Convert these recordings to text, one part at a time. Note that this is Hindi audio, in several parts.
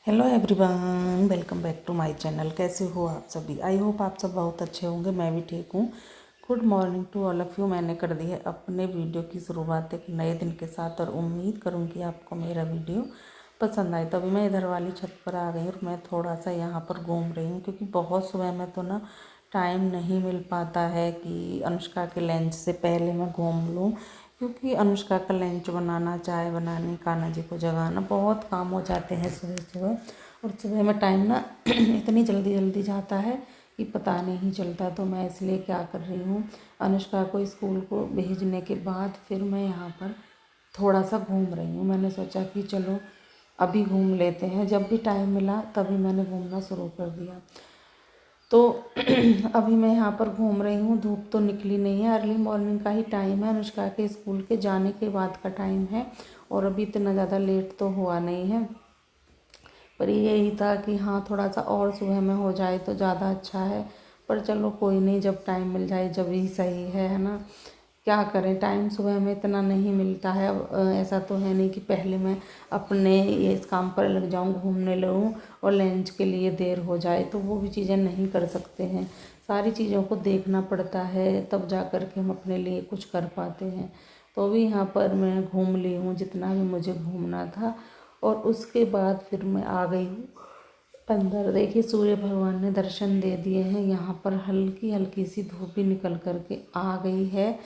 Hello everyone, welcome back to my channel. कैसे हो आप सभी? आई होप आप सब बहुत अच्छे होंगे। मैं भी ठीक हूँ। Good morning to all of you. मैंने कर दी है अपने वीडियो की शुरुआत एक नए दिन के साथ और उम्मीद करूँगी आपको मेरा वीडियो पसंद आए। तो अभी मैं इधर वाली छत पर आ गई और मैं थोड़ा सा यहाँ पर घूम रही हूँ क्योंकि बहुत सुबह में तो ना टाइम नहीं मिल पाता है कि अनुष्का के लंच से पहले मैं घूम लूँ, क्योंकि अनुष्का का लंच बनाना, चाय बनानी, कान्हा जी को जगाना, बहुत काम हो जाते हैं सुबह सुबह। और सुबह में टाइम ना इतनी जल्दी जल्दी जाता है कि पता नहीं चलता। तो मैं इसलिए क्या कर रही हूँ, अनुष्का को स्कूल को भेजने के बाद फिर मैं यहाँ पर थोड़ा सा घूम रही हूँ। मैंने सोचा कि चलो अभी घूम लेते हैं। जब भी टाइम मिला तभी मैंने घूमना शुरू कर दिया। तो अभी मैं यहाँ पर घूम रही हूँ। धूप तो निकली नहीं है, अर्ली मॉर्निंग का ही टाइम है, अनुष्का के स्कूल के जाने के बाद का टाइम है और अभी इतना ज़्यादा लेट तो हुआ नहीं है। पर यही था कि हाँ, थोड़ा सा और सुबह में हो जाए तो ज़्यादा अच्छा है। पर चलो कोई नहीं, जब टाइम मिल जाए जब ही सही है ना। क्या करें, टाइम सुबह में इतना नहीं मिलता है। अब ऐसा तो है नहीं कि पहले मैं अपने ये इस काम पर लग जाऊं, घूमने लगूं और लंच के लिए देर हो जाए, तो वो भी चीज़ें नहीं कर सकते हैं। सारी चीज़ों को देखना पड़ता है, तब जा कर के हम अपने लिए कुछ कर पाते हैं। तो अभी यहाँ पर मैं घूम ली हूँ जितना भी मुझे घूमना था और उसके बाद फिर मैं आ गई हूँ अंदर। देखिए, सूर्य भगवान ने दर्शन दे दिए हैं। यहाँ पर हल्की हल्की सी धूप भी निकल करके आ गई है।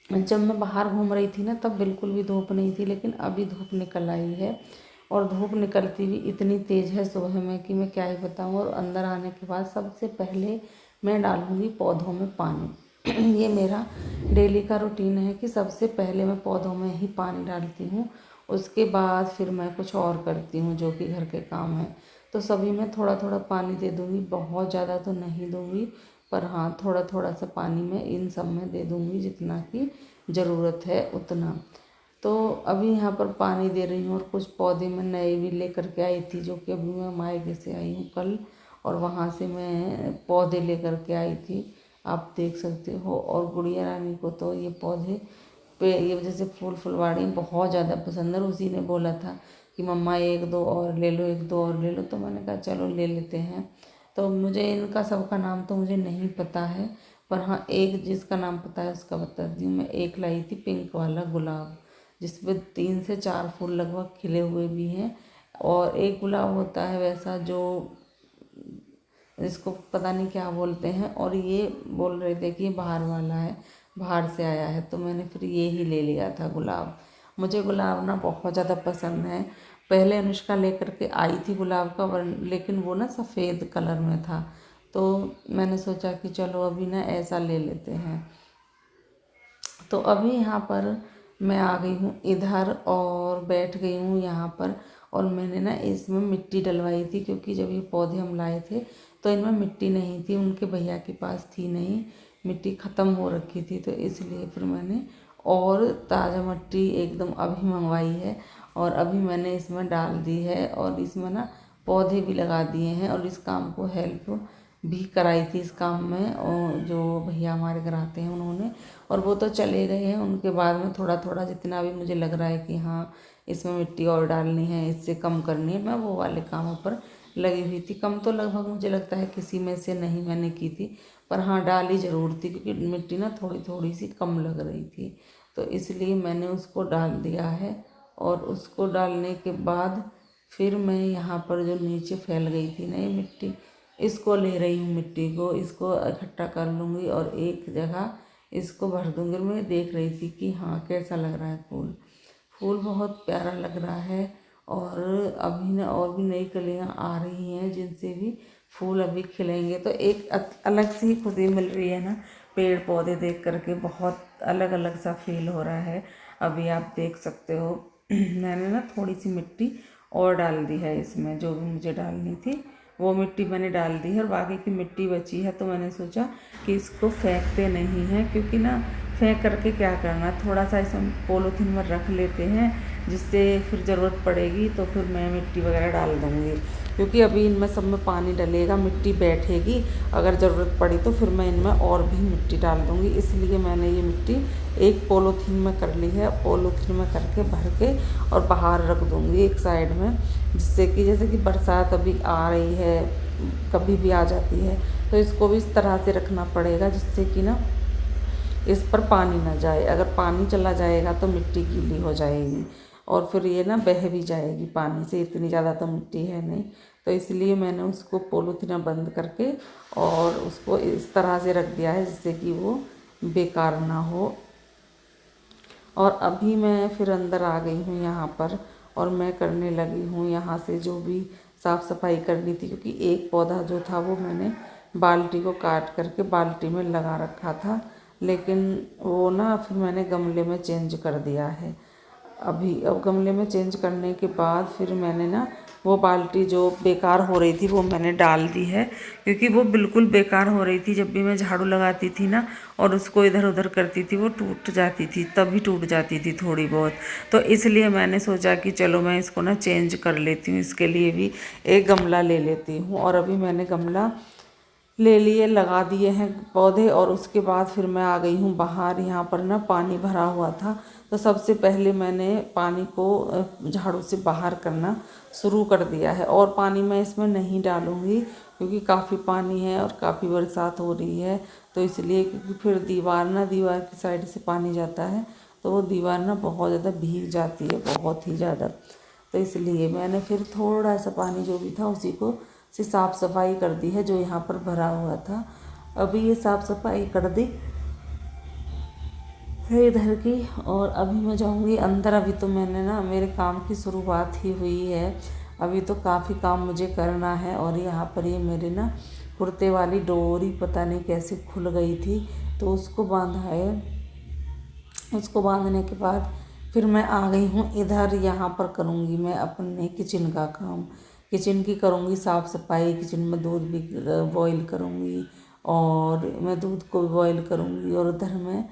जब मैं बाहर घूम रही थी ना तब बिल्कुल भी धूप नहीं थी, लेकिन अभी धूप निकल आई है और धूप निकलती भी इतनी तेज़ है सुबह में कि मैं क्या ही बताऊँ। और अंदर आने के बाद सबसे पहले मैं डालूँगी पौधों में पानी। ये मेरा डेली का रूटीन है कि सबसे पहले मैं पौधों में ही पानी डालती हूँ, उसके बाद फिर मैं कुछ और करती हूँ जो कि घर के काम हैं। तो सभी में थोड़ा थोड़ा पानी दे दूँगी, बहुत ज़्यादा तो नहीं दूँगी, पर हाँ थोड़ा थोड़ा सा पानी मैं इन सब में दे दूँगी जितना कि ज़रूरत है उतना। तो अभी यहाँ पर पानी दे रही हूँ और कुछ पौधे मैं नए भी लेकर के आई थी, जो कि अभी मैं मायके से आई हूँ कल, और वहाँ से मैं पौधे लेकर के आई थी, आप देख सकते हो। और गुड़िया रानी को तो ये पौधे पे ये जैसे फूल फुलवाड़ी बहुत ज़्यादा पसंद है। उसी ने बोला था कि मम्मा एक दो और ले लो, एक दो और ले लो, तो मैंने कहा चलो ले लेते हैं। तो मुझे इनका सबका नाम तो मुझे नहीं पता है, पर हाँ एक जिसका नाम पता है उसका बता दी हूँ। मैं एक लाई थी पिंक वाला गुलाब, जिसपे 3 से 4 फूल लगभग खिले हुए भी हैं, और एक गुलाब होता है वैसा जो इसको पता नहीं क्या बोलते हैं, और ये बोल रहे थे कि ये बाहर वाला है, बाहर से आया है, तो मैंने फिर ये ही ले लिया था गुलाब। मुझे गुलाब ना बहुत ज़्यादा पसंद है। पहले अनुष्का लेकर के आई थी गुलाब का, लेकिन वो ना सफ़ेद कलर में था, तो मैंने सोचा कि चलो अभी ना ऐसा ले लेते हैं। तो अभी यहाँ पर मैं आ गई हूँ इधर और बैठ गई हूँ यहाँ पर, और मैंने ना इसमें मिट्टी डलवाई थी, क्योंकि जब ये पौधे हम लाए थे तो इनमें मिट्टी नहीं थी, उनके भैया के पास थी नहीं, मिट्टी ख़त्म हो रखी थी, तो इसलिए फिर मैंने और ताज़ा मिट्टी एकदम अभी मंगवाई है और अभी मैंने इसमें डाल दी है, और इसमें ना पौधे भी लगा दिए हैं, और इस काम को हेल्प भी कराई थी इस काम में, और जो भैया हमारे घर आते हैं उन्होंने, और वो तो चले गए हैं। उनके बाद में थोड़ा थोड़ा जितना भी मुझे लग रहा है कि हाँ इसमें मिट्टी और डालनी है, इससे कम करनी है, मैं वो वाले कामों पर लगी हुई थी। कम तो लगभग मुझे लगता है किसी में से नहीं मैंने की थी, पर हाँ डाली ज़रूर थी, क्योंकि मिट्टी ना थोड़ी थोड़ी सी कम लग रही थी, तो इसलिए मैंने उसको डाल दिया है। और उसको डालने के बाद फिर मैं यहाँ पर जो नीचे फैल गई थी ना ये मिट्टी, इसको ले रही हूँ, मिट्टी को इसको इकट्ठा कर लूँगी और एक जगह इसको भर दूँगी। और मैं देख रही थी कि हाँ कैसा लग रहा है फूल, फूल बहुत प्यारा लग रहा है। और अभी ना और भी नई कलियाँ आ रही हैं जिनसे भी फूल अभी खिलेंगे, तो एक अलग सी खुशी मिल रही है ना, पेड़ पौधे देख करके बहुत अलग अलग सा फील हो रहा है। अभी आप देख सकते हो मैंने ना थोड़ी सी मिट्टी और डाल दी है इसमें, जो भी मुझे डालनी थी वो मिट्टी मैंने डाल दी है, और बाकी की मिट्टी बची है तो मैंने सोचा कि इसको फेंकते नहीं हैं, क्योंकि ना फेंक करके क्या करना, थोड़ा सा इसमें पॉलीथीन में रख लेते हैं, जिससे फिर ज़रूरत पड़ेगी तो फिर मैं मिट्टी वगैरह डाल दूँगी, क्योंकि अभी इनमें सब में पानी डलेगा, मिट्टी बैठेगी, अगर ज़रूरत पड़ी तो फिर मैं इनमें और भी मिट्टी डाल दूँगी। इसलिए मैंने ये मिट्टी एक पॉलीथीन में कर ली है, पॉलीथीन में करके भर के और बाहर रख दूँगी एक साइड में, जिससे कि जैसे कि बरसात अभी आ रही है, कभी भी आ जाती है, तो इसको भी इस तरह से रखना पड़ेगा जिससे कि ना इस पर पानी ना जाए। अगर पानी चला जाएगा तो मिट्टी गीली हो जाएगी और फिर ये ना बह भी जाएगी पानी से, इतनी ज़्यादा तो मिट्टी है नहीं। तो इसलिए मैंने उसको पॉलीथीन बंद करके और उसको इस तरह से रख दिया है जिससे कि वो बेकार ना हो। और अभी मैं फिर अंदर आ गई हूँ यहाँ पर, और मैं करने लगी हूँ यहाँ से जो भी साफ़ सफाई करनी थी, क्योंकि एक पौधा जो था वो मैंने बाल्टी को काट करके बाल्टी में लगा रखा था, लेकिन वो ना फिर मैंने गमले में चेंज कर दिया है अभी। अब गमले में चेंज करने के बाद फिर मैंने ना वो बाल्टी जो बेकार हो रही थी वो मैंने डाल दी है, क्योंकि वो बिल्कुल बेकार हो रही थी। जब भी मैं झाड़ू लगाती थी ना और उसको इधर उधर करती थी वो टूट जाती थी, तभी टूट जाती थी थोड़ी बहुत। तो इसलिए मैंने सोचा कि चलो मैं इसको ना चेंज कर लेती हूँ, इसके लिए भी एक गमला ले लेती हूँ। और अभी मैंने गमला ले लिए, लगा दिए हैं पौधे, और उसके बाद फिर मैं आ गई हूँ बाहर। यहाँ पर ना पानी भरा हुआ था, तो सबसे पहले मैंने पानी को झाड़ू से बाहर करना शुरू कर दिया है। और पानी मैं इसमें नहीं डालूँगी क्योंकि काफ़ी पानी है और काफ़ी बरसात हो रही है, तो इसलिए, क्योंकि फिर दीवार की साइड से पानी जाता है तो वो दीवार ना बहुत ज़्यादा भीग जाती है, बहुत ही ज़्यादा। तो इसलिए मैंने फिर थोड़ा सा पानी जो भी था उसी को से साफ़ सफाई कर दी है जो यहाँ पर भरा हुआ था। अभी ये साफ़ सफाई कर दी है इधर की, और अभी मैं जाऊँगी अंदर। अभी तो मैंने ना मेरे काम की शुरुआत ही हुई है, अभी तो काफ़ी काम मुझे करना है। और यहाँ पर ये मेरे ना कुर्ते वाली डोरी पता नहीं कैसे खुल गई थी, तो उसको बांधा है। उसको बांधने के बाद फिर मैं आ गई हूँ इधर। यहाँ पर करूँगी मैं अपने किचन का काम, किचन की करूँगी साफ़ सफाई। किचन में दूध भी बॉईल करूँगी, और मैं दूध को भी बॉईल करूँगी, और उधर मैं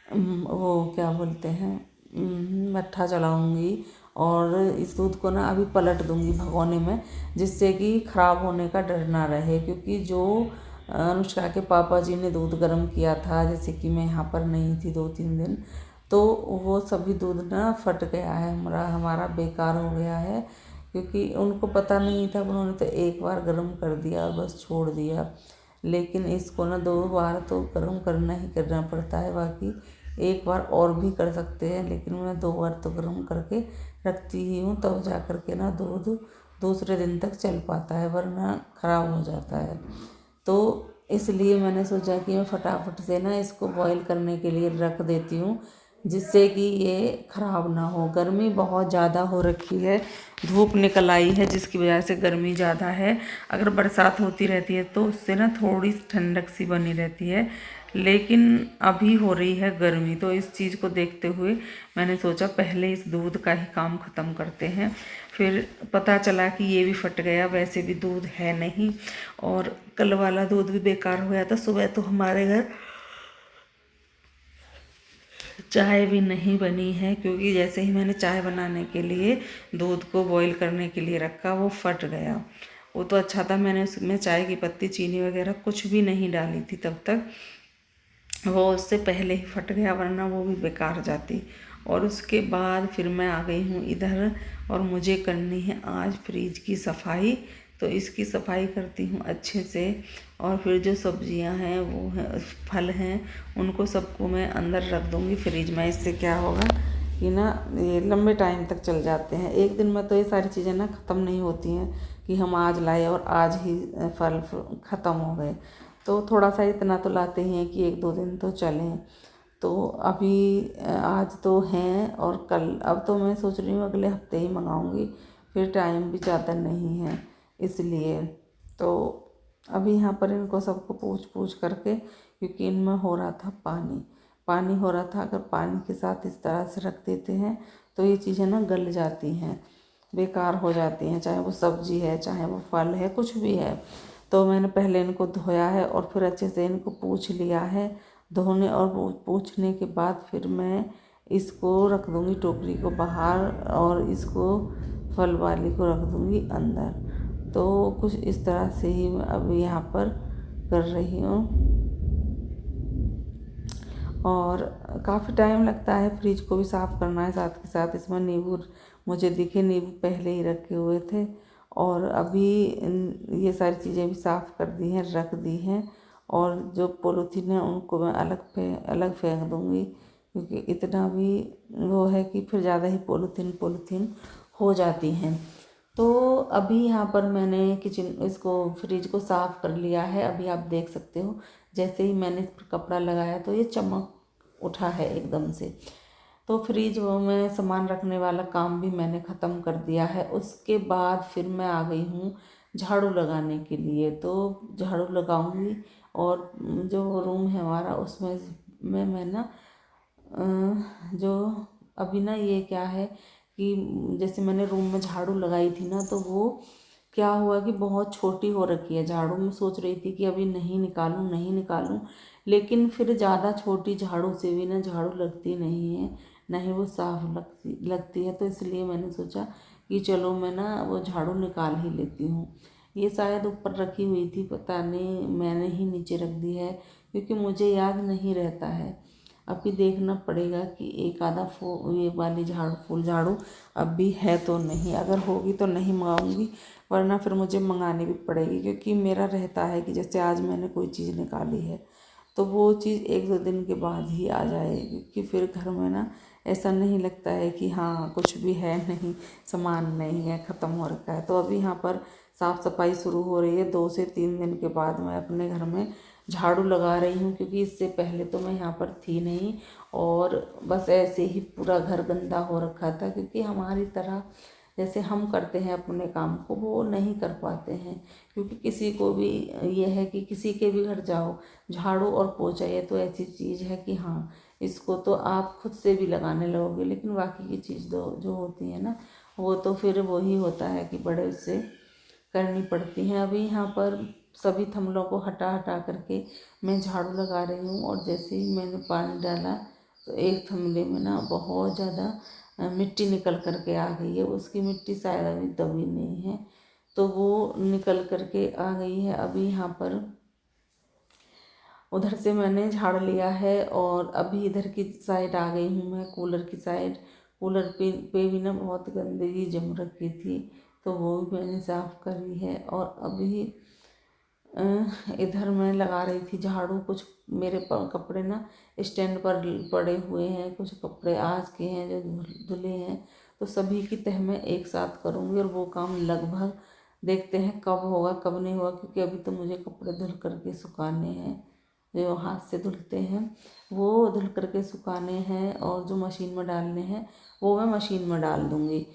वो क्या बोलते हैं मट्ठा चलाऊँगी। और इस दूध को ना अभी पलट दूँगी भगोने में, जिससे कि ख़राब होने का डर ना रहे। क्योंकि जो अनुष्का के पापा जी ने दूध गर्म किया था, जैसे कि मैं यहाँ पर नहीं थी 2-3 दिन, तो वो सभी दूध ना फट गया है, हमारा बेकार हो गया है। क्योंकि उनको पता नहीं था, उन्होंने तो एक बार गर्म कर दिया और बस छोड़ दिया। लेकिन इसको ना 2 बार तो गर्म करना ही करना पड़ता है, बाकी एक बार और भी कर सकते हैं, लेकिन मैं 2 बार तो गर्म करके रखती ही हूँ, तब जा कर के ना दूध दूसरे दिन तक चल पाता है, वरना ख़राब हो जाता है। तो इसलिए मैंने सोचा कि मैं फटाफट से ना इसको बॉईल करने के लिए रख देती हूँ, जिससे कि ये ख़राब ना हो। गर्मी बहुत ज़्यादा हो रखी है, धूप निकल आई है जिसकी वजह से गर्मी ज़्यादा है। अगर बरसात होती रहती है तो उससे ना थोड़ी ठंडक सी बनी रहती है, लेकिन अभी हो रही है गर्मी। तो इस चीज़ को देखते हुए मैंने सोचा पहले इस दूध का ही काम ख़त्म करते हैं। फिर पता चला कि ये भी फट गया, वैसे भी दूध है नहीं, और कल वाला दूध भी बेकार हो गया था। सुबह तो हमारे घर चाय भी नहीं बनी है, क्योंकि जैसे ही मैंने चाय बनाने के लिए दूध को बॉईल करने के लिए रखा वो फट गया। वो तो अच्छा था मैंने उसमें चाय की पत्ती चीनी वगैरह कुछ भी नहीं डाली थी, तब तक वो उससे पहले ही फट गया, वरना वो भी बेकार जाती। और उसके बाद फिर मैं आ गई हूँ इधर, और मुझे करनी है आज फ्रिज की सफाई। तो इसकी सफाई करती हूँ अच्छे से, और फिर जो सब्जियां हैं वो हैं फल हैं, उनको सबको मैं अंदर रख दूँगी फ्रिज में। इससे क्या होगा कि ना ये लंबे टाइम तक चल जाते हैं। एक दिन में तो ये सारी चीज़ें ना ख़त्म नहीं होती हैं कि हम आज लाए और आज ही फल ख़त्म हो गए। तो थोड़ा सा इतना तो लाते ही हैं कि 1-2 दिन तो चलें। तो अभी आज तो हैं, और कल अब तो मैं सोच रही हूँ अगले हफ्ते ही मंगाऊँगी, फिर टाइम भी ज़्यादा नहीं है इसलिए। तो अभी यहाँ पर इनको सबको पूछ करके, क्योंकि इनमें हो रहा था पानी हो रहा था, अगर पानी के साथ इस तरह से रख देते हैं तो ये चीज़ें ना गल जाती हैं, बेकार हो जाती हैं, चाहे वो सब्जी है चाहे वो फल है कुछ भी है। तो मैंने पहले इनको धोया है और फिर अच्छे से इनको पूछ लिया है धोने और पोंछने के बाद फिर मैं इसको रख दूँगी टोकरी को बाहर और इसको फल वाली को रख दूँगी अंदर। तो कुछ इस तरह से ही मैं अभी यहाँ पर कर रही हूँ। और काफ़ी टाइम लगता है, फ्रिज को भी साफ़ करना है। साथ के साथ इसमें नींबू मुझे दिखे, नींबू पहले ही रखे हुए थे और अभी ये सारी चीज़ें भी साफ़ कर दी हैं, रख दी हैं। और जो पॉलीथीन है उनको मैं अलग फेंक दूँगी, क्योंकि इतना भी वो है कि फिर ज़्यादा ही पॉलीथीन हो जाती हैं। तो अभी यहाँ पर मैंने फ्रिज को साफ़ कर लिया है। अभी आप देख सकते हो, जैसे ही मैंने इस पर कपड़ा लगाया तो ये चमक उठा है एकदम से। तो फ्रिज में सामान रखने वाला काम भी मैंने ख़त्म कर दिया है। उसके बाद फिर मैं आ गई हूँ झाड़ू लगाने के लिए। तो झाड़ू लगाऊंगी और जो रूम है हमारा उसमें मैं ना जो अभी ना ये क्या है कि जैसे मैंने रूम में झाड़ू लगाई थी ना, तो वो क्या हुआ कि बहुत छोटी हो रखी है झाड़ू। मैं सोच रही थी कि अभी नहीं निकालूं, लेकिन फिर ज़्यादा छोटी झाड़ू से भी ना झाड़ू लगती नहीं है, ना ही वो साफ लगती है। तो इसलिए मैंने सोचा कि चलो मैं ना वो झाड़ू निकाल ही लेती हूँ। ये शायद ऊपर रखी हुई थी, पता नहीं मैंने ही नीचे रख दी है, क्योंकि मुझे याद नहीं रहता है। अभी देखना पड़ेगा कि एक आधा ये वाली फूल झाड़ू अब भी है तो नहीं। अगर होगी तो नहीं मंगाऊंगी, वरना फिर मुझे मंगानी भी पड़ेगी, क्योंकि मेरा रहता है कि जैसे आज मैंने कोई चीज़ निकाली है तो वो चीज़ 1-2 दिन के बाद ही आ जाएगी, क्योंकि फिर घर में ना ऐसा नहीं लगता है कि हाँ कुछ भी है नहीं, सामान नहीं है, ख़त्म हो रखा है। तो अभी यहाँ पर साफ़ सफाई शुरू हो रही है। 2 से 3 दिन के बाद मैं अपने घर में झाड़ू लगा रही हूँ, क्योंकि इससे पहले तो मैं यहाँ पर थी नहीं और बस ऐसे ही पूरा घर गंदा हो रखा था। क्योंकि हमारी तरह जैसे हम करते हैं अपने काम को, वो नहीं कर पाते हैं। क्योंकि किसी को भी ये है कि किसी के भी घर जाओ, झाड़ू और पोछा ये तो ऐसी चीज़ है कि हाँ इसको तो आप खुद से भी लगाने लगोगे, लेकिन बाकी की चीज़ जो होती है ना, वो तो फिर वही होता है कि बड़े उससे करनी पड़ती हैं। अभी यहाँ पर सभी थमलों को हटा हटा करके मैं झाड़ू लगा रही हूँ। और जैसे ही मैंने पानी डाला तो एक थमले में ना बहुत ज़्यादा मिट्टी निकल करके आ गई है। उसकी मिट्टी शायद अभी दबी नहीं है, तो वो निकल करके आ गई है। अभी यहाँ पर उधर से मैंने झाड़ लिया है और अभी इधर की साइड आ गई हूँ मैं, कूलर की साइड। कूलर पे भी ना बहुत गंदगी जम रखी थी, तो वो भी मैंने साफ़ करी है। और अभी इधर मैं लगा रही थी झाड़ू। कुछ मेरे कपड़े ना स्टैंड पर पड़े हुए हैं, कुछ कपड़े आज के हैं जो धुले हैं, तो सभी की तह मैं एक साथ करूँगी। और वो काम लगभग देखते हैं कब होगा कब नहीं होगा, क्योंकि अभी तो मुझे कपड़े धुल करके सुखाने हैं। जो हाथ से धुलते हैं वो धुल करके सुखाने हैं, और जो मशीन में डालने हैं वो मैं मशीन में डाल दूँगी।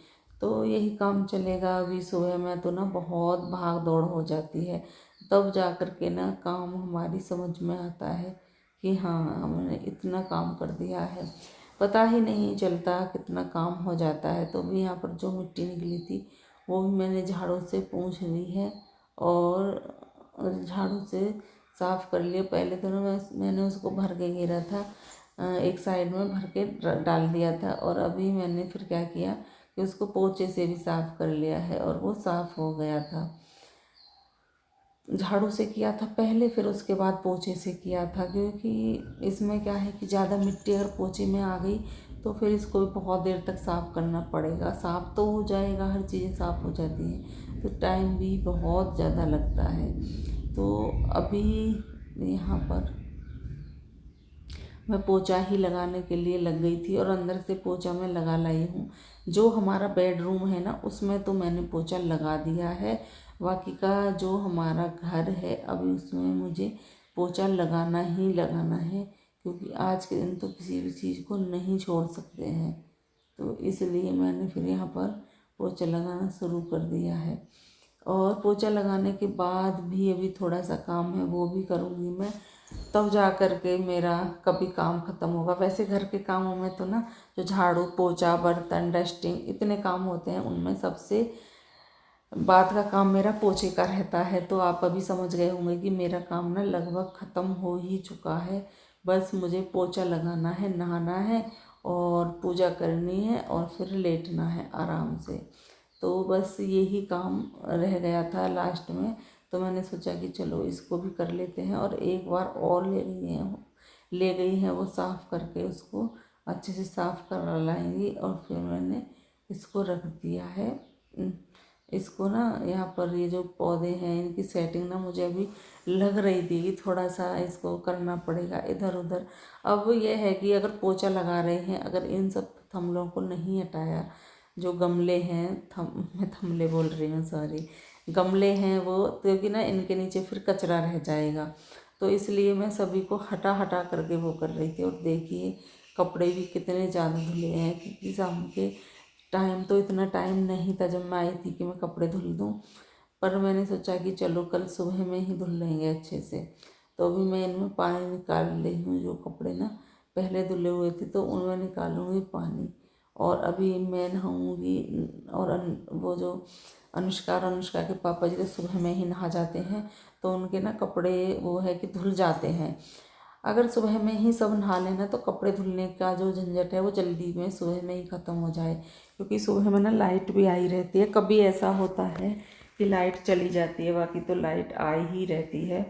तो यही काम चलेगा। अभी सुबह में तो ना बहुत भाग दौड़ हो जाती है, तब जा कर के ना काम हमारी समझ में आता है कि हाँ हमने इतना काम कर दिया है। पता ही नहीं चलता कितना काम हो जाता है। तो भी यहाँ पर जो मिट्टी निकली थी वो भी मैंने झाड़ू से पोंछ ली है और झाड़ू से साफ़ कर लिया। पहले तो ना मैंने उसको भर के घेरा था, एक साइड में भर के डाल दिया था। और अभी मैंने फिर क्या किया कि उसको पोंछे से भी साफ़ कर लिया है और वो साफ़ हो गया था। झाड़ू से किया था पहले, फिर उसके बाद पोंछे से किया था, क्योंकि इसमें क्या है कि ज़्यादा मिट्टी अगर पोंछे में आ गई तो फिर इसको भी बहुत देर तक साफ़ करना पड़ेगा। साफ़ तो हो जाएगा, हर चीज़ें साफ़ हो जाती हैं, तो टाइम भी बहुत ज़्यादा लगता है। तो अभी यहाँ पर मैं पोंछा ही लगाने के लिए लग गई थी, और अंदर से पोंछा मैं लगा लाई हूँ। जो हमारा बेडरूम है ना उसमें तो मैंने पोंछा लगा दिया है। बाकी का जो हमारा घर है अभी उसमें मुझे पोंछा लगाना ही लगाना है, क्योंकि आज के दिन तो किसी भी चीज़ को नहीं छोड़ सकते हैं। तो इसलिए मैंने फिर यहाँ पर पोंछा लगाना शुरू कर दिया है। और पोंछा लगाने के बाद भी अभी थोड़ा सा काम है, वो भी करूँगी मैं, तब जा कर के मेरा कभी काम ख़त्म होगा। वैसे घर के कामों में तो ना जो झाड़ू पोंछा बर्तन डस्टिंग इतने काम होते हैं, उनमें सबसे बाद का काम मेरा पोंछे का रहता है। तो आप अभी समझ गए होंगे कि मेरा काम ना लगभग ख़त्म हो ही चुका है। बस मुझे पोछा लगाना है, नहाना है और पूजा करनी है और फिर लेटना है आराम से। तो बस यही काम रह गया था लास्ट में, तो मैंने सोचा कि चलो इसको भी कर लेते हैं। और एक बार और ले गई हैं वो साफ़ करके, उसको अच्छे से साफ़ कर लाएंगी। और फिर मैंने इसको रख दिया है। इसको ना यहाँ पर ये जो पौधे हैं इनकी सेटिंग ना मुझे अभी लग रही थी कि थोड़ा सा इसको करना पड़ेगा इधर उधर। अब ये है कि अगर पोछा लगा रहे हैं, अगर इन सब थमलों को नहीं हटाया, जो गमले हैं, मैं थमले बोल रही हूँ, सॉरी, गमले हैं वो, क्योंकि ना इनके नीचे फिर कचरा रह जाएगा, तो इसलिए मैं सभी को हटा हटा करके वो कर रही थी। और देखिए कपड़े भी कितने ज़्यादा धुले हैं, क्योंकि शाम के टाइम तो इतना टाइम नहीं था जब मैं आई थी कि मैं कपड़े धुल दूँ, पर मैंने सोचा कि चलो कल सुबह में ही धुल लेंगे अच्छे से। तो अभी मैं इनमें पानी निकाल रही हूँ, जो कपड़े ना पहले धुले हुए थे तो उनमें निकालूंगी पानी। और अभी मैं नहाऊँगी। और वो जो अनुष्का और अनुष्का के पापा जी तो सुबह में ही नहा जाते हैं, तो उनके ना कपड़े वो है कि धुल जाते हैं। अगर सुबह में ही सब नहा लेना तो कपड़े धुलने का जो झंझट है वो जल्दी में सुबह में ही ख़त्म हो जाए, क्योंकि सुबह में ना लाइट भी आई रहती है। कभी ऐसा होता है कि लाइट चली जाती है, बाकी तो लाइट आई ही रहती है,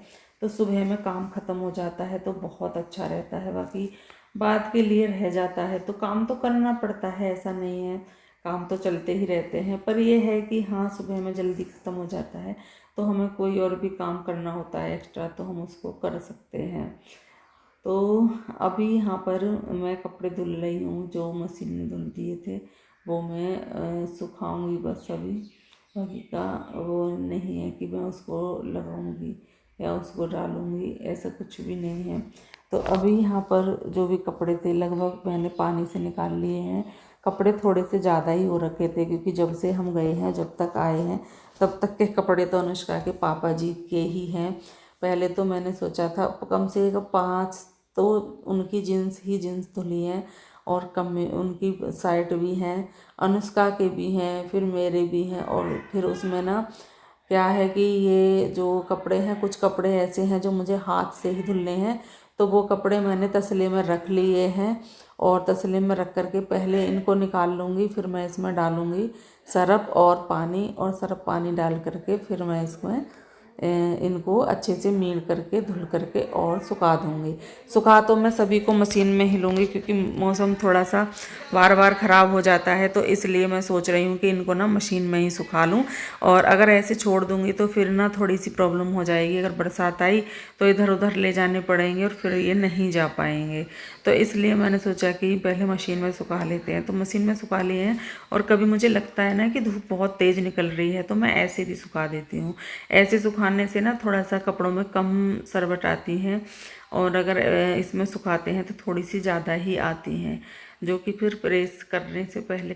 तो सुबह में काम ख़त्म हो जाता है तो बहुत अच्छा रहता है। बाकी बाद के लिए रह जाता है तो काम तो करना पड़ता है, ऐसा नहीं है, काम तो चलते ही रहते हैं, पर ये है कि हाँ सुबह में जल्दी ख़त्म हो जाता है, तो हमें कोई और भी काम करना होता है एक्स्ट्रा तो हम उसको कर सकते हैं। तो अभी यहाँ पर मैं कपड़े धुल रही हूँ, जो मशीन में धुल दिए थे वो मैं सुखाऊंगी बस अभी। बाकी का वो नहीं है कि मैं उसको लगाऊंगी या उसको डालूंगी, ऐसा कुछ भी नहीं है। तो अभी यहाँ पर जो भी कपड़े थे लगभग मैंने पानी से निकाल लिए हैं। कपड़े थोड़े से ज़्यादा ही हो रखे थे, क्योंकि जब से हम गए हैं जब तक आए हैं तब तक के कपड़े तो अनुष्का के पापा जी के ही हैं। पहले तो मैंने सोचा था कम से कम 5 तो उनकी जीन्स धुली हैं, और कम उनकी शर्ट भी हैं, अनुष्का के भी हैं, फिर मेरे भी हैं। और फिर उसमें ना क्या है कि ये जो कपड़े हैं, कुछ कपड़े ऐसे हैं जो मुझे हाथ से ही धुलने हैं, तो वो कपड़े मैंने तसले में रख लिए हैं। और तसले में रख करके पहले इनको निकाल लूँगी, फिर मैं इसमें डालूँगी सरफ और पानी, और सरफ पानी डाल करके फिर मैं इसमें इनको अच्छे से मील करके धुल करके और सुखा दूँगी। सुखा तो मैं सभी को मशीन में ही लूँगी, क्योंकि मौसम थोड़ा सा बार बार ख़राब हो जाता है, तो इसलिए मैं सोच रही हूँ कि इनको ना मशीन में ही सुखा लूँ। और अगर ऐसे छोड़ दूँगी तो फिर ना थोड़ी सी प्रॉब्लम हो जाएगी, अगर बरसात आई तो इधर उधर ले जाने पड़ेंगे और फिर ये नहीं जा पाएंगे। तो इसलिए मैंने सोचा कि पहले मशीन में सुखा लेते हैं, तो मशीन में सुखा लिए हैं। और कभी मुझे लगता है ना कि धूप बहुत तेज़ निकल रही है तो मैं ऐसे भी सुखा देती हूँ। ऐसे सुखाने से ना थोड़ा सा कपड़ों में कम सरबट आती हैं, और अगर इसमें सुखाते हैं तो थोड़ी सी ज़्यादा ही आती हैं, जो कि फिर प्रेस करने से पहले